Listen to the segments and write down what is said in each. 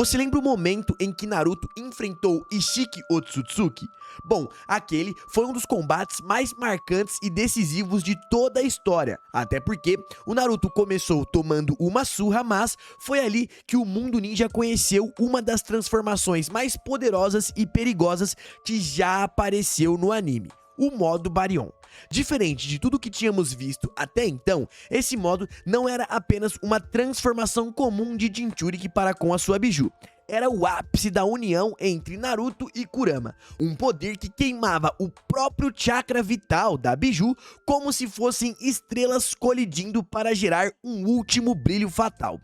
Você lembra o momento em que Naruto enfrentou Ishiki Otsutsuki? Bom, aquele foi um dos combates mais marcantes e decisivos de toda a história, até porque o Naruto começou tomando uma surra, mas foi ali que o mundo ninja conheceu uma das transformações mais poderosas e perigosas que já apareceu no anime: o modo Baryon. Diferente de tudo que tínhamos visto até então, esse modo não era apenas uma transformação comum de Jinchuriki para com a sua Biju. Era o ápice da união entre Naruto e Kurama, um poder que queimava o próprio chakra vital da Biju como se fossem estrelas colidindo para gerar um último brilho fatal.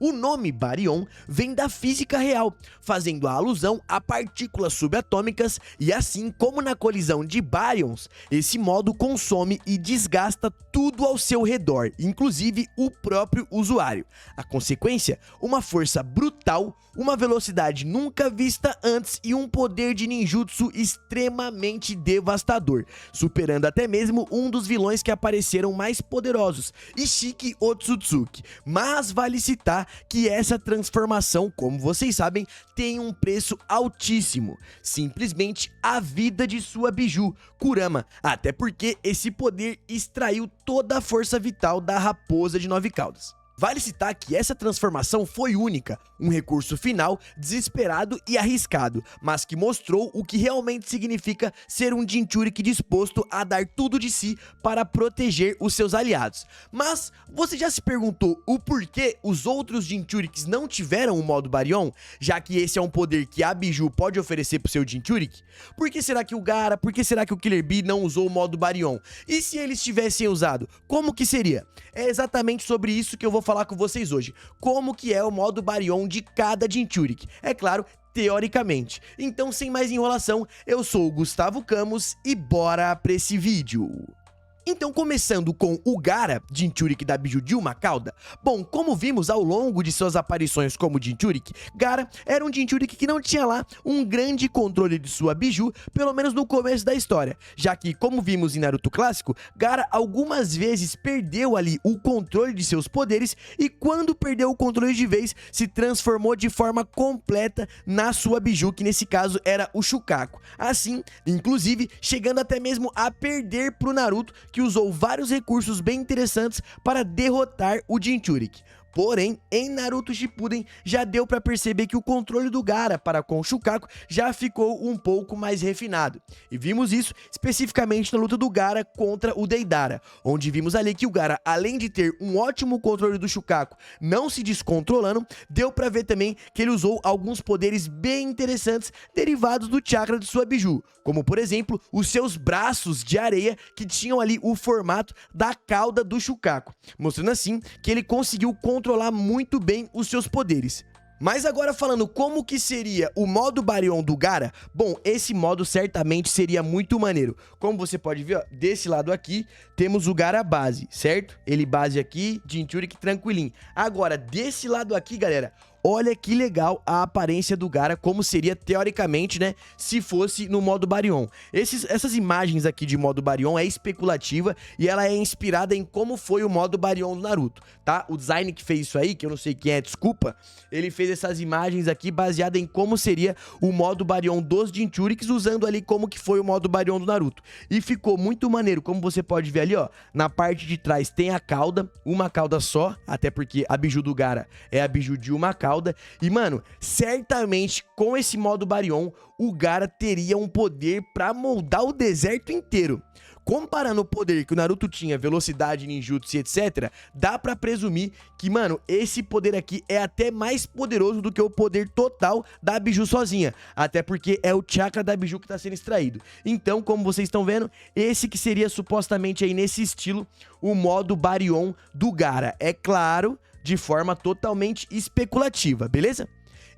O nome Baryon vem da física real, fazendo a alusão a partículas subatômicas, e assim como na colisão de baryons, esse modo consome e desgasta tudo ao seu redor, inclusive o próprio usuário. A consequência? Uma força brutal, uma velocidade nunca vista antes e um poder de ninjutsu extremamente devastador, superando até mesmo um dos vilões que apareceram mais poderosos, Ishiki Otsutsuki. Mas vale citar que essa transformação, como vocês sabem, tem um preço altíssimo, simplesmente a vida de sua Biju, Kurama, até porque esse poder extraiu toda a força vital da raposa de 9 caudas. Vale citar que essa transformação foi única, um recurso final desesperado e arriscado, mas que mostrou o que realmente significa ser um Jinchuriki disposto a dar tudo de si para proteger os seus aliados. Mas você já se perguntou o porquê os outros Jinchurikis não tiveram o modo Baryon, já que esse é um poder que a Biju pode oferecer pro seu Jinchuriki? Por que será que o Gaara, por que será que o Killer Bee não usou o modo Baryon? E se eles tivessem usado, como que seria? É exatamente sobre isso que eu vou falar com vocês hoje. Como que é o modo Baryon de cada Jinchuriki? É claro, teoricamente. Então, sem mais enrolação, eu sou o Gustavo Camus e bora pra esse vídeo. Então, começando com o Gaara, Jinchuriki da Biju de uma cauda. Bom, como vimos ao longo de suas aparições como Jinchuriki, Gaara era um Jinchuriki que não tinha lá um grande controle de sua Biju, pelo menos no começo da história, já que, como vimos em Naruto clássico, Gaara algumas vezes perdeu ali o controle de seus poderes e quando perdeu o controle de vez, se transformou de forma completa na sua Biju, que nesse caso era o Shukaku. Assim, inclusive, chegando até mesmo a perder pro Naruto, que usou vários recursos bem interessantes para derrotar o Jinchuriki. Porém, em Naruto Shippuden já deu pra perceber que o controle do Gaara para com o Shukaku já ficou um pouco mais refinado. E vimos isso especificamente na luta do Gaara contra o Deidara, onde vimos ali que o Gaara, além de ter um ótimo controle do Shukaku, não se descontrolando, deu pra ver também que ele usou alguns poderes bem interessantes derivados do chakra de sua Biju, como por exemplo, os seus braços de areia que tinham ali o formato da cauda do Shukaku, mostrando assim que ele conseguiu controlar muito bem os seus poderes. Mas agora falando como que seria o modo Baryon do Gaara, bom, esse modo certamente seria muito maneiro. Como você pode ver, ó, desse lado aqui temos o Gaara base, certo? Ele base aqui, Jinchuriki tranquilinho. Agora, desse lado aqui, galera, olha que legal a aparência do Gaara, como seria teoricamente, né, se fosse no modo Baryon. Essas imagens aqui de modo Baryon é especulativa e ela é inspirada em como foi o modo Baryon do Naruto, tá? O design que fez isso aí, que eu não sei quem é, desculpa, ele fez essas imagens aqui baseada em como seria o modo Baryon dos Jinchurikis, usando ali como que foi o modo Baryon do Naruto. E ficou muito maneiro, como você pode ver ali, ó, na parte de trás tem a cauda, uma cauda só, até porque a Biju do Gaara é a Biju de uma cauda. E, mano, certamente com esse modo Baryon, o Gaara teria um poder pra moldar o deserto inteiro. Comparando o poder que o Naruto tinha, velocidade, ninjutsu e etc, dá pra presumir que, mano, esse poder aqui é até mais poderoso do que o poder total da Biju sozinha. Até porque é o chakra da Biju que tá sendo extraído. Então, como vocês estão vendo, esse que seria supostamente aí nesse estilo o modo Baryon do Gaara. É claro, de forma totalmente especulativa, beleza?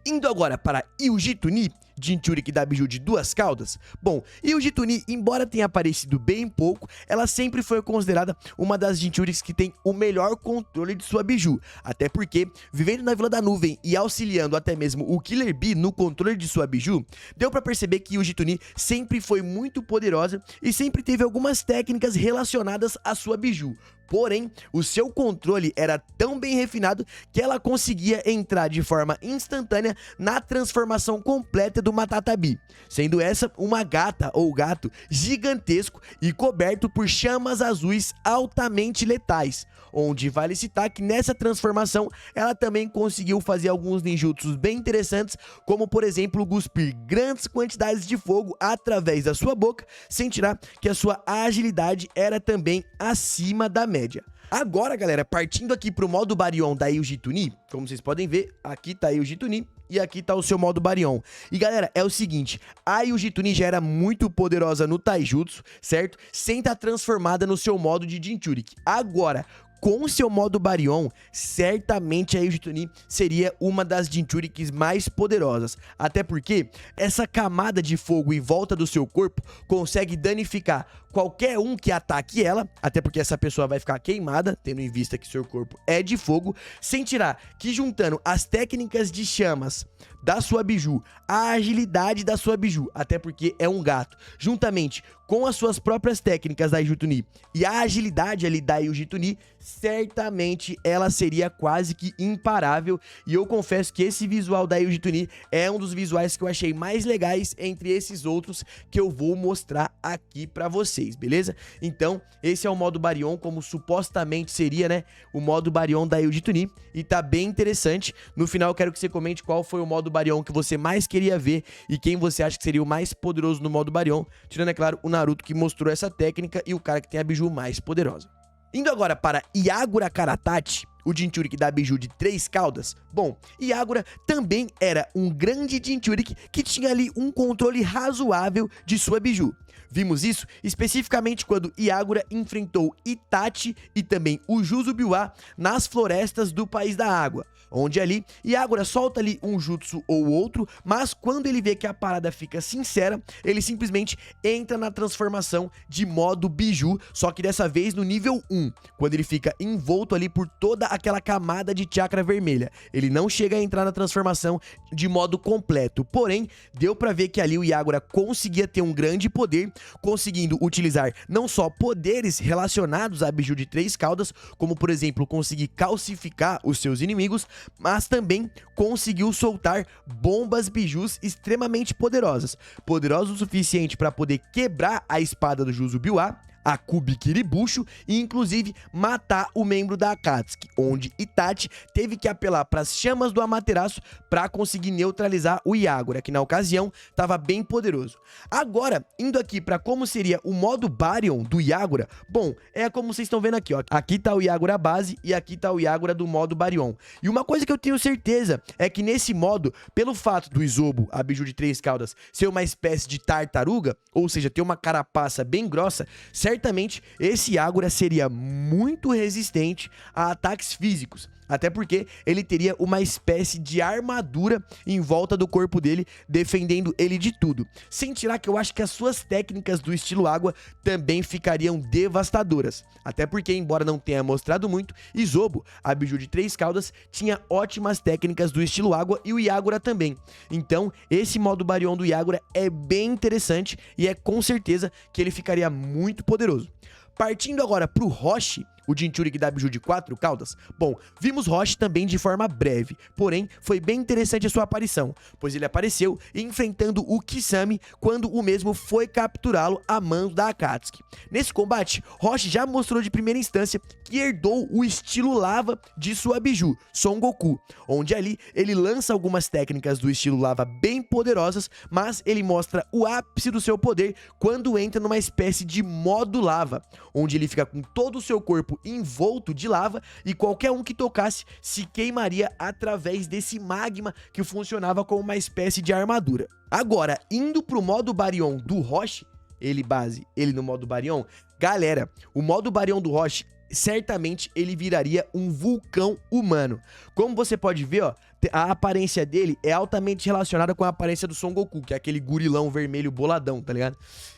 Indo agora para Hyuji Tuni, Jinchuriki da Biju de duas caudas? Bom, Yuji Tuni, embora tenha aparecido bem pouco, ela sempre foi considerada uma das Jinchurikis que tem o melhor controle de sua Biju, até porque, vivendo na Vila da Nuvem e auxiliando até mesmo o Killer Bee no controle de sua Biju, deu pra perceber que Yuji Tuni sempre foi muito poderosa e sempre teve algumas técnicas relacionadas à sua Biju. Porém, o seu controle era tão bem refinado que ela conseguia entrar de forma instantânea na transformação completa do Matatabi, sendo essa uma gata ou gato gigantesco e coberto por chamas azuis altamente letais, onde vale citar que nessa transformação ela também conseguiu fazer alguns ninjutsus bem interessantes, como por exemplo cuspir grandes quantidades de fogo através da sua boca, sem tirar que a sua agilidade era também acima da média. Agora, galera, partindo aqui pro modo Baryon da Yuji Tuni, como vocês podem ver, aqui tá a Yuji Tuni e aqui tá o seu modo Baryon. E galera, é o seguinte, a Yuji Tuni já era muito poderosa no Taijutsu, certo? Sem estar transformada no seu modo de Jinchuriki. Agora, com seu modo Baryon, certamente a Yuji Tuni seria uma das Jinchurikis mais poderosas, até porque essa camada de fogo em volta do seu corpo consegue danificar qualquer um que ataque ela, até porque essa pessoa vai ficar queimada, tendo em vista que seu corpo é de fogo, sem tirar que juntando as técnicas de chamas da sua Biju, a agilidade da sua Biju, até porque é um gato, juntamente com as suas próprias técnicas da Yuji Tuni e a agilidade ali da Yuji Tuni, certamente ela seria quase que imparável. E eu confesso que esse visual da Yuji Tuni é um dos visuais que eu achei mais legais entre esses outros que eu vou mostrar aqui pra vocês, beleza? Então, esse é o modo Baryon, como supostamente seria, né, o modo Baryon da Yuji Tuni, e tá bem interessante. No final eu quero que você comente qual foi o modo Baryon que você mais queria ver e quem você acha que seria o mais poderoso no modo Baryon, tirando, é claro, o Naruto que mostrou essa técnica e o cara que tem a Biju mais poderosa. Indo agora para Iagura Karatachi, o Jinchuriki da Biju de 3 caudas. Bom, Iagura também era um grande Jinchuriki que tinha ali um controle razoável de sua Biju. Vimos isso especificamente quando Iagura enfrentou Itachi e também o Juzubiwa nas florestas do País da Água, onde ali Iagura solta ali um jutsu ou outro, mas quando ele vê que a parada fica sincera, ele simplesmente entra na transformação de modo Biju, só que dessa vez no nível 1, quando ele fica envolto ali por toda aquela camada de chakra vermelha. Ele não chega a entrar na transformação de modo completo, porém, deu pra ver que ali o Iagura conseguia ter um grande poder, conseguindo utilizar não só poderes relacionados à Biju de 3 caudas, como por exemplo conseguir calcificar os seus inimigos, mas também conseguiu soltar bombas Bijus extremamente poderosas, o suficiente para poder quebrar a espada do Juzubiwa, a Kubi Kiribusho, e inclusive matar o membro da Akatsuki, onde Itachi teve que apelar para as chamas do Amaterasu para conseguir neutralizar o Iagura, que na ocasião estava bem poderoso. Agora, indo aqui para como seria o modo Baryon do Iagura, bom, é como vocês estão vendo aqui, ó. Aqui tá o Iagura base e aqui tá o Iagura do modo Baryon. E uma coisa que eu tenho certeza é que nesse modo, pelo fato do Izobu, a Biju de 3 caudas, ser uma espécie de tartaruga, ou seja, ter uma carapaça bem grossa, certamente esse Iagura seria muito resistente a ataques físicos, até porque ele teria uma espécie de armadura em volta do corpo dele, defendendo ele de tudo. Sem tirar que eu acho que as suas técnicas do estilo água também ficariam devastadoras, até porque, embora não tenha mostrado muito, Izobu, a Biju de 3 caudas, tinha ótimas técnicas do estilo água e o Iagura também. Então, esse modo Baryon do Iagura é bem interessante e é com certeza que ele ficaria muito poderoso. Partindo agora pro Roshi, o Jinchuriki da Biju de 4 caudas, bom, vimos Roshi também de forma breve, porém foi bem interessante a sua aparição, pois ele apareceu enfrentando o Kisame quando o mesmo foi capturá-lo a mando da Akatsuki. Nesse combate, Roshi já mostrou de primeira instância que herdou o estilo lava de sua Biju, Son Goku, onde ali ele lança algumas técnicas do estilo lava bem poderosas, mas ele mostra o ápice do seu poder quando entra numa espécie de modo lava, onde ele fica com todo o seu corpo envolto de lava e qualquer um que tocasse se queimaria através desse magma que funcionava como uma espécie de armadura. Agora, indo pro modo Baryon do Roshi, ele no modo Baryon, galera, o modo Baryon do Roshi certamente ele viraria um vulcão humano. Como você pode ver, ó, a aparência dele é altamente relacionada com a aparência do Son Goku, que é aquele gurilão vermelho boladão, tá ligado?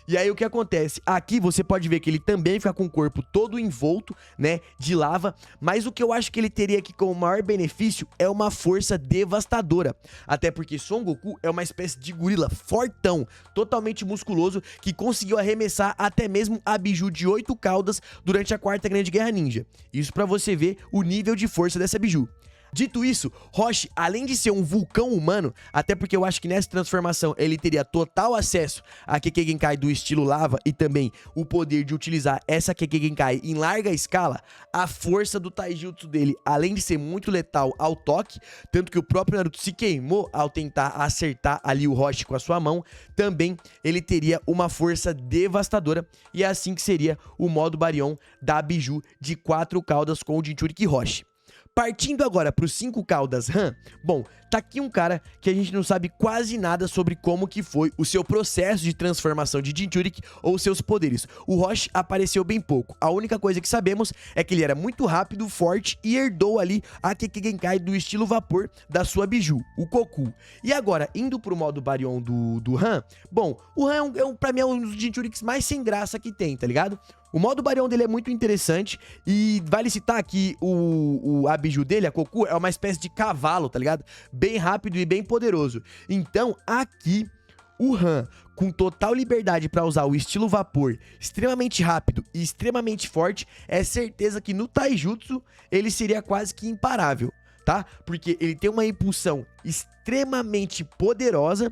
E aí o que acontece? Aqui você pode ver que ele também fica com o corpo todo envolto, né, de lava, mas o que eu acho que ele teria aqui como maior benefício é uma força devastadora. Até porque Son Goku é uma espécie de gorila fortão, totalmente musculoso, que conseguiu arremessar até mesmo a Biju de 8 caudas durante a Quarta Grande Guerra Ninja. Isso pra você ver o nível de força dessa Biju. Dito isso, Roshi, além de ser um vulcão humano, até porque eu acho que nessa transformação ele teria total acesso a Kekkei Genkai do estilo lava e também o poder de utilizar essa Kekkei Genkai em larga escala, a força do taijutsu dele, além de ser muito letal ao toque, tanto que o próprio Naruto se queimou ao tentar acertar ali o Roshi com a sua mão, também ele teria uma força devastadora e é assim que seria o modo Baryon da Biju de 4 caudas com o Jinchuriki Roshi. Partindo agora para os 5 caudas Han, bom, tá aqui um cara que a gente não sabe quase nada sobre como que foi o seu processo de transformação de Jinchuriki ou seus poderes. O Roshi apareceu bem pouco, a única coisa que sabemos é que ele era muito rápido, forte e herdou ali a Kekkei Genkai do estilo vapor da sua Biju, o Koku. E agora, indo pro modo Baryon do Han, bom, o Han pra mim é um dos Jinchuriks mais sem graça que tem, tá ligado? O modo Baryon dele é muito interessante e vale citar que a Biju dele, a Koku, é uma espécie de cavalo, tá ligado? Bem rápido e bem poderoso. Então, aqui, o Han, com total liberdade pra usar o estilo vapor, extremamente rápido e extremamente forte, é certeza que no Taijutsu ele seria quase que imparável, tá? Porque ele tem uma impulsão extremamente poderosa.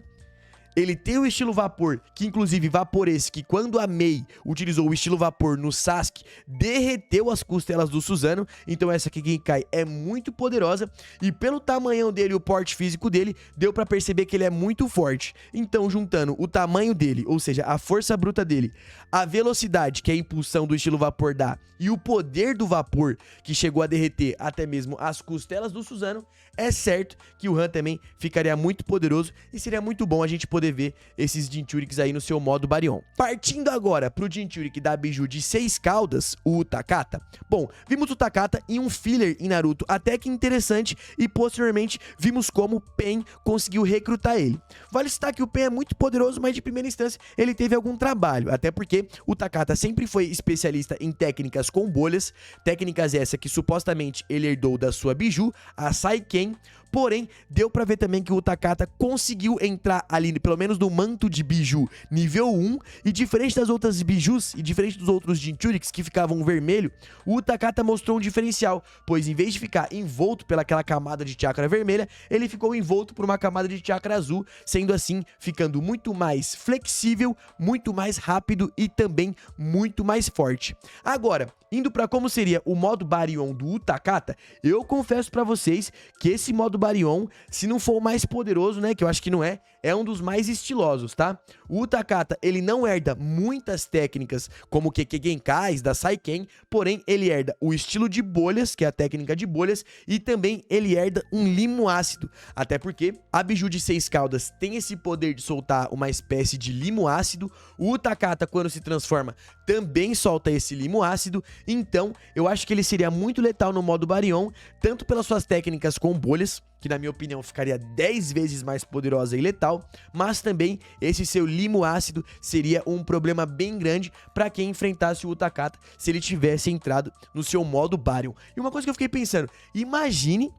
Ele tem o estilo vapor, que inclusive vapor esse que quando a Mei utilizou o estilo vapor no Sasuke, derreteu as costelas do Susanoo, então essa Kekkei Genkai é muito poderosa e pelo tamanhão dele e o porte físico dele, deu pra perceber que ele é muito forte. Então juntando o tamanho dele, ou seja, a força bruta dele, a velocidade que a impulsão do estilo vapor dá e o poder do vapor que chegou a derreter até mesmo as costelas do Susanoo, é certo que o Han também ficaria muito poderoso e seria muito bom a gente poder ver esses Jinchuriks aí no seu modo Baryon. Partindo agora pro Jinchurik da Biju de 6 caudas, o Utakata. Bom, vimos o Utakata em um filler em Naruto até que interessante e posteriormente vimos como Pen conseguiu recrutar ele. Vale citar que o Pen é muito poderoso, mas de primeira instância ele teve algum trabalho, até porque o Utakata sempre foi especialista em técnicas com bolhas, técnicas essa que supostamente ele herdou da sua Biju, a Saiken. Porém, deu pra ver também que o Utakata conseguiu entrar ali, pelo menos no manto de Biju nível 1, e diferente das outras Bijus e diferente dos outros Jinchuriks que ficavam vermelho, o Utakata mostrou um diferencial, pois em vez de ficar envolto pelaquela camada de chakra vermelha, ele ficou envolto por uma camada de chakra azul, sendo assim ficando muito mais flexível, muito mais rápido e também muito mais forte. Agora, indo pra como seria o modo Baryon do Utakata, eu confesso pra vocês que esse modo Baryon, se não for o mais poderoso, né, que eu acho que não é um dos mais estilosos, tá? O Utakata, ele não herda muitas técnicas como o Kekkei Genkais da Saiken, porém ele herda o estilo de bolhas, que é a técnica de bolhas, e também ele herda um limo ácido, até porque a Biju de 6 caudas tem esse poder de soltar uma espécie de limo ácido, o Utakata quando se transforma também solta esse limo ácido, então eu acho que ele seria muito letal no modo Baryon, tanto pelas suas técnicas com bolhas, que na minha opinião ficaria 10 vezes mais poderosa e letal, mas também esse seu limo ácido seria um problema bem grande para quem enfrentasse o Utakata se ele tivesse entrado no seu modo Baryon. E uma coisa que eu fiquei pensando, imagine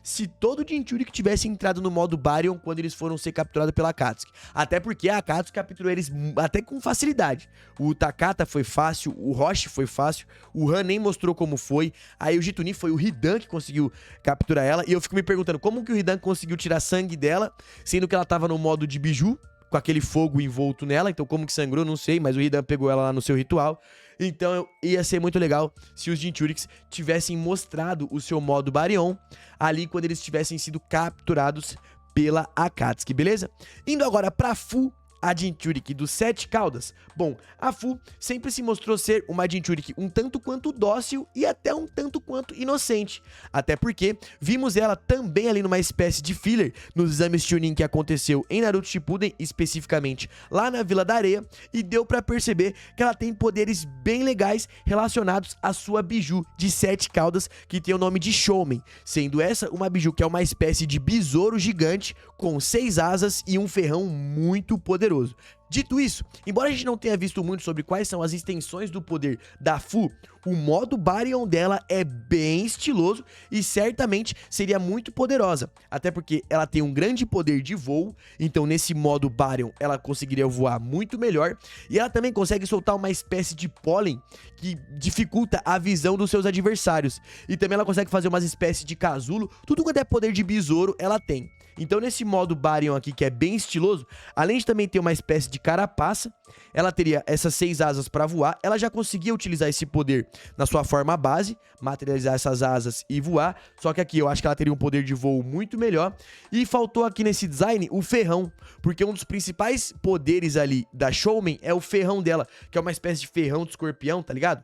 se todo Jinchurik tivesse entrado no modo Baryon quando eles foram ser capturados pela Akatsuki. Até porque a Akatsuki capturou eles até com facilidade. O Takata foi fácil, o Roshi foi fácil, o Han nem mostrou como foi, aí o Jituni foi o Hidan que conseguiu capturar ela, e eu fico me perguntando como que o Hidan conseguiu tirar sangue dela, sendo que ela tava no modo de Biju, com aquele fogo envolto nela, então como que sangrou, não sei, mas o Hidan pegou ela lá no seu ritual. Então ia ser muito legal se os Jinchuriks tivessem mostrado o seu modo Baryon ali quando eles tivessem sido capturados pela Akatsuki, beleza? Indo agora pra Fu, a Jinchuriki dos 7 caudas? Bom, a Fu sempre se mostrou ser uma Jinchuriki um tanto quanto dócil e até um tanto quanto inocente. Até porque vimos ela também ali numa espécie de filler nos exames Chunin que aconteceu em Naruto Shippuden, especificamente lá na Vila da Areia, e deu pra perceber que ela tem poderes bem legais relacionados à sua biju de 7 caudas, que tem o nome de Shoumen, sendo essa uma biju que é uma espécie de besouro gigante com 6 asas e um ferrão muito poderoso. Dito isso, embora a gente não tenha visto muito sobre quais são as extensões do poder da Fu, o modo Baryon dela é bem estiloso e certamente seria muito poderosa, até porque ela tem um grande poder de voo, então nesse modo Baryon ela conseguiria voar muito melhor, e ela também consegue soltar uma espécie de pólen que dificulta a visão dos seus adversários, e também ela consegue fazer umas espécies de casulo, tudo quanto é poder de besouro ela tem. Então nesse modo Baryon aqui, que é bem estiloso, além de também ter uma espécie de carapaça, ela teria essas 6 asas para voar, ela já conseguia utilizar esse poder na sua forma base, materializar essas asas e voar, só que aqui eu acho que ela teria um poder de voo muito melhor, e faltou aqui nesse design o ferrão, porque um dos principais poderes ali da Shoumen é o ferrão dela, que é uma espécie de ferrão de escorpião, tá ligado?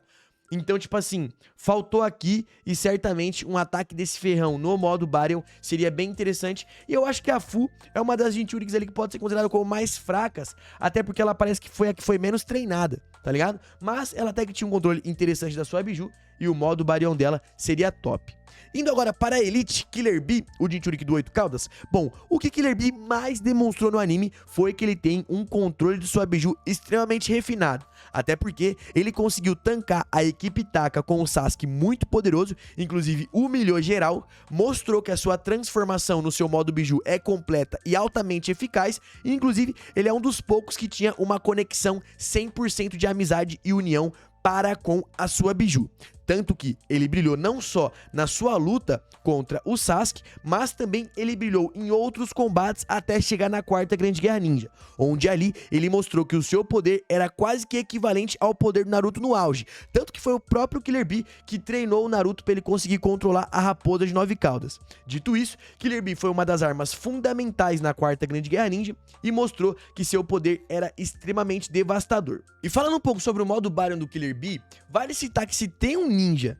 Então, tipo assim, faltou aqui e certamente um ataque desse ferrão no modo Baryon seria bem interessante. E eu acho que a Fu é uma das Jinchuriks ali que pode ser considerada como mais fracas, até porque ela parece que foi a que foi menos treinada, tá ligado? Mas ela até que tinha um controle interessante da sua biju e o modo Baryon dela seria top. Indo agora para a Elite Killer Bee, o Jinchuriki do 8 caudas. Bom, o que Killer Bee mais demonstrou no anime foi que ele tem um controle de sua biju extremamente refinado. Até porque ele conseguiu tancar a equipe Taka com um Sasuke muito poderoso, inclusive humilhou geral, mostrou que a sua transformação no seu modo biju é completa e altamente eficaz, e inclusive ele é um dos poucos que tinha uma conexão 100% de amizade e união para com a sua biju. Tanto que ele brilhou não só na sua luta contra o Sasuke, mas também ele brilhou em outros combates até chegar na quarta Grande Guerra Ninja, onde ali ele mostrou que o seu poder era quase que equivalente ao poder do Naruto no auge. Tanto que foi o próprio Killer Bee que treinou o Naruto para ele conseguir controlar a raposa de 9 caudas. Dito isso, Killer Bee foi uma das armas fundamentais na quarta Grande Guerra Ninja e mostrou que seu poder era extremamente devastador. E falando um pouco sobre o modo Baryon do Killer Bee, vale citar que se tem um ninja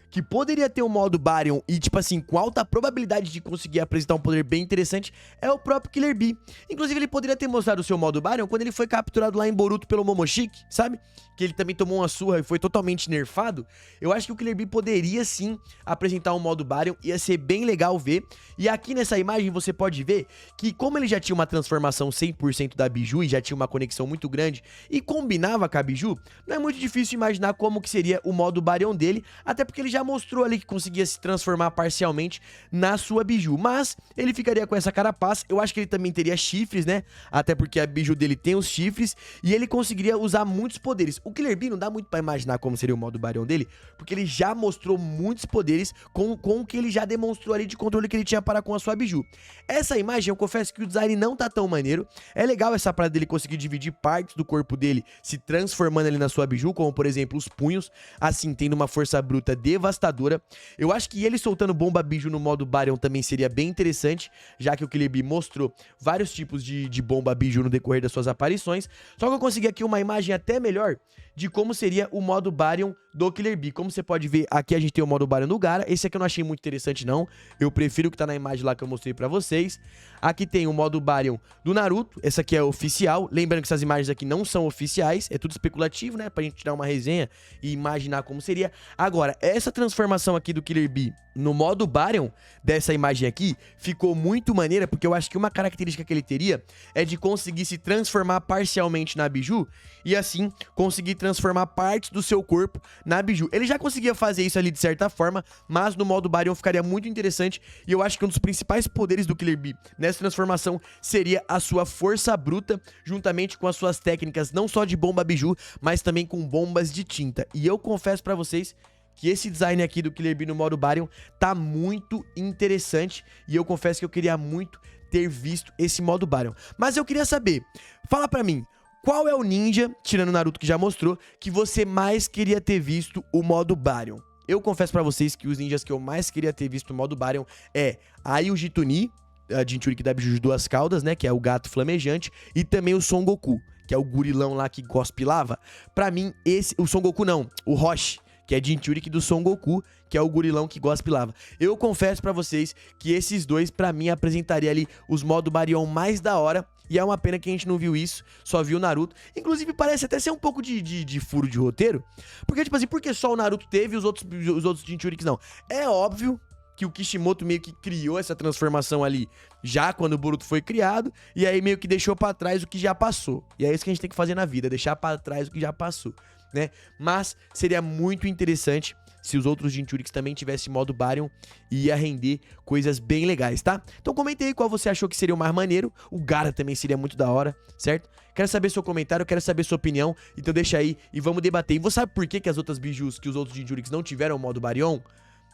que poderia ter um modo Baryon e, tipo assim, com alta probabilidade de conseguir apresentar um poder bem interessante, é o próprio Killer Bee. Inclusive, ele poderia ter mostrado o seu modo Baryon quando ele foi capturado lá em Boruto pelo Momoshiki, sabe? Que ele também tomou uma surra e foi totalmente nerfado. Eu acho que o Killer Bee poderia, sim, apresentar um modo Baryon, ia ser bem legal ver. E aqui nessa imagem você pode ver que, como ele já tinha uma transformação 100% da biju e já tinha uma conexão muito grande e combinava com a biju, não é muito difícil imaginar como que seria o modo Baryon dele, até porque ele já mostrou ali que conseguia se transformar parcialmente na sua biju, mas ele ficaria com essa carapaça. Eu acho que ele também teria chifres, né? Até porque a biju dele tem os chifres e ele conseguiria usar muitos poderes. O Killer Bee não dá muito pra imaginar como seria o modo Baryon dele, porque ele já mostrou muitos poderes com o que ele já demonstrou ali de controle que ele tinha para com a sua biju. Essa imagem, eu confesso que o design não tá tão maneiro. É legal essa parada dele conseguir dividir partes do corpo dele, se transformando ali na sua biju, como por exemplo os punhos, assim, tendo uma força bruta devastadora. Eu acho que ele soltando bomba biju no modo Baryon também seria bem interessante, já que o Killer Bee mostrou vários tipos de bomba biju no decorrer das suas aparições. Só que eu consegui aqui uma imagem até melhor de como seria o modo Baryon do Killer Bee. Como você pode ver, aqui a gente tem o modo Baryon do Gaara. Esse aqui eu não achei muito interessante não, eu prefiro o que tá na imagem lá que eu mostrei pra vocês. Aqui tem o modo Baryon do Naruto, essa aqui é oficial. Lembrando que essas imagens aqui não são oficiais, é tudo especulativo, né, pra gente tirar uma resenha e imaginar como seria. Agora, essa transformação aqui do Killer Bee no modo Baryon, dessa imagem aqui, ficou muito maneira, porque eu acho que uma característica que ele teria é de conseguir se transformar parcialmente na biju, e assim, conseguir transformar partes do seu corpo na biju. Ele já conseguia fazer isso ali de certa forma, mas no modo Baryon ficaria muito interessante, e eu acho que um dos principais poderes do Killer Bee nessa transformação seria a sua força bruta, juntamente com as suas técnicas não só de bomba biju, mas também com bombas de tinta. E eu confesso pra vocês que esse design aqui do Killer Bee no modo Baryon tá muito interessante, e eu confesso que eu queria muito ter visto esse modo Baryon. Mas eu queria saber, fala pra mim, qual é o ninja, tirando o Naruto que já mostrou, que você mais queria ter visto o modo Baryon? Eu confesso pra vocês que os ninjas que eu mais queria ter visto no modo Baryon é a Ayuji Tuni, a Jinchuriki da Biju de duas caudas, né, que é o gato flamejante, e também o Son Goku, que é o gurilão lá que cospe lava. Pra mim, o Son Goku não, o Roshi, que é Jinchuriki do Son Goku, que é o gurilão que cospe lava. Eu confesso pra vocês que esses dois, pra mim, apresentaria ali os modo Baryon mais da hora. E é uma pena que a gente não viu isso, só viu o Naruto. Inclusive, parece até ser um pouco de furo de roteiro. Porque, tipo assim, por que só o Naruto teve e os outros Jinchuriks não? É óbvio que o Kishimoto meio que criou essa transformação ali já quando o Boruto foi criado, e aí meio que deixou pra trás o que já passou. E é isso que a gente tem que fazer na vida, deixar pra trás o que já passou, né? Mas seria muito interessante se os outros Jinchuriks também tivessem modo Baryon e ia render coisas bem legais, tá? Então comenta aí qual você achou que seria o mais maneiro. O Gaara também seria muito da hora, certo? Quero saber seu comentário, quero saber sua opinião, então deixa aí e vamos debater. E você sabe por que as outras bijus, que os outros Jinchuriks não tiveram modo Baryon?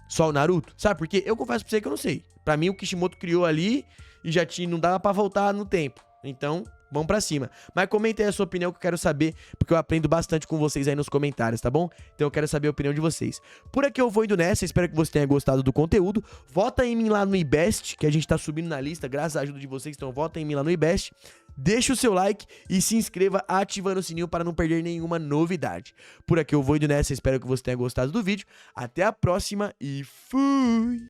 Só o Naruto? Sabe por quê? Eu confesso pra você que eu não sei. Pra mim, o Kishimoto criou ali e já não dava pra voltar no tempo. Então, vamos pra cima. Mas comenta aí a sua opinião que eu quero saber, porque eu aprendo bastante com vocês aí nos comentários, tá bom? Então eu quero saber a opinião de vocês. Por aqui eu vou indo nessa, espero que você tenha gostado do conteúdo. Vota em mim lá no IBEST, que a gente tá subindo na lista, graças à ajuda de vocês, então vota em mim lá no IBEST. Deixa o seu like e se inscreva ativando o sininho para não perder nenhuma novidade. Por aqui eu vou indo nessa, espero que você tenha gostado do vídeo. Até a próxima e fui!